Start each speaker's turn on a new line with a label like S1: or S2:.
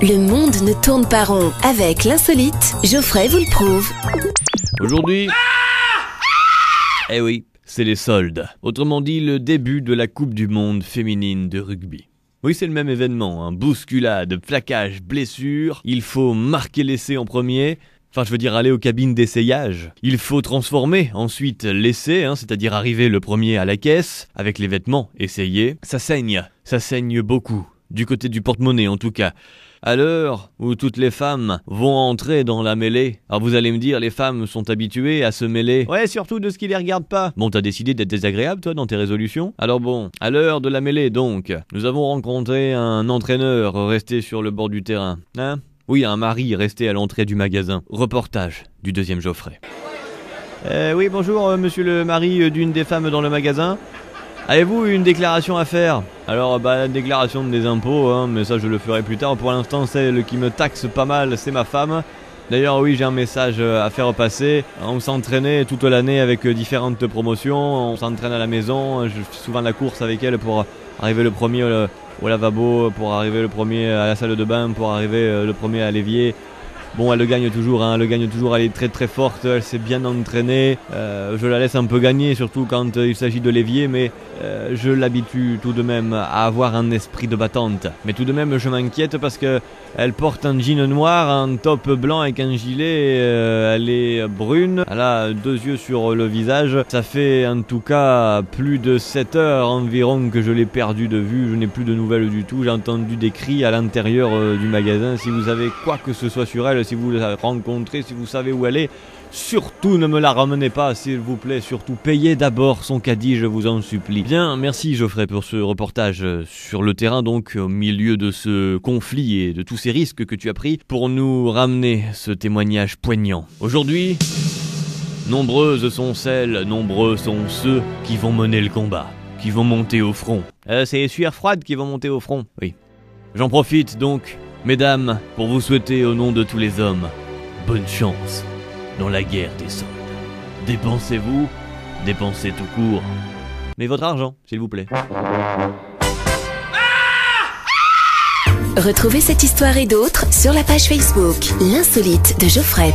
S1: Le monde ne tourne pas rond. Avec l'insolite, Geoffrey vous le prouve.
S2: Aujourd'hui, eh oui, c'est les soldes. Autrement dit, le début de la Coupe du Monde féminine de rugby. Oui, c'est le même événement, hein. Bousculade, plaquage, blessure. Il faut marquer l'essai en premier. Enfin, je veux dire aller aux cabines d'essayage. Il faut transformer ensuite l'essai, c'est-à-dire arriver le premier à la caisse, avec les vêtements essayés. Ça saigne beaucoup. Du côté du porte-monnaie en tout cas. À l'heure où toutes les femmes vont entrer dans la mêlée. Alors vous allez me dire, les femmes sont habituées à se mêler. Ouais, surtout de ce qui les regarde pas. Bon, t'as décidé d'être désagréable, toi, dans tes résolutions? Alors bon, à l'heure de la mêlée, donc, nous avons rencontré un entraîneur resté sur le bord du terrain. Hein? Oui, un mari resté à l'entrée du magasin. Reportage du deuxième Geoffrey. Oui, bonjour, monsieur le mari d'une des femmes dans le magasin. Avez-vous une déclaration à faire? Alors, la déclaration des impôts, mais ça je le ferai plus tard. Pour l'instant, celle qui me taxe pas mal, c'est ma femme. D'ailleurs, oui, j'ai un message à faire passer. On s'entraînait toute l'année avec différentes promotions. On s'entraîne à la maison. Je fais souvent la course avec elle pour arriver le premier au lavabo, pour arriver le premier à la salle de bain, pour arriver le premier à l'évier. Bon, elle le gagne toujours, elle est très très forte, elle s'est bien entraînée. Je la laisse un peu gagner, surtout quand il s'agit de l'évier, mais je l'habitue tout de même à avoir un esprit de battante. Mais tout de même, je m'inquiète parce que elle porte un jean noir, un top blanc avec un gilet, elle est brune, elle a deux yeux sur le visage. Ça fait en tout cas plus de 7 heures environ que je l'ai perdue de vue, je n'ai plus de nouvelles du tout. J'ai entendu des cris à l'intérieur du magasin. Si vous avez quoi que ce soit sur elle, si vous la rencontrez, si vous savez où elle est, surtout ne me la ramenez pas, s'il vous plaît. Surtout payez d'abord son caddie, je vous en supplie. Bien, merci Geoffrey pour ce reportage sur le terrain, donc au milieu de ce conflit et de tous ces risques que tu as pris pour nous ramener ce témoignage poignant. Aujourd'hui, nombreuses sont celles, nombreux sont ceux qui vont mener le combat, qui vont monter au front. C'est les sueurs froides qui vont monter au front, oui. J'en profite donc, mesdames, pour vous souhaiter au nom de tous les hommes, bonne chance dans la guerre des soldes. Dépensez-vous, dépensez tout court, mais votre argent, s'il vous plaît.
S1: Retrouvez cette histoire et d'autres sur la page Facebook L'insolite de Geoffrey.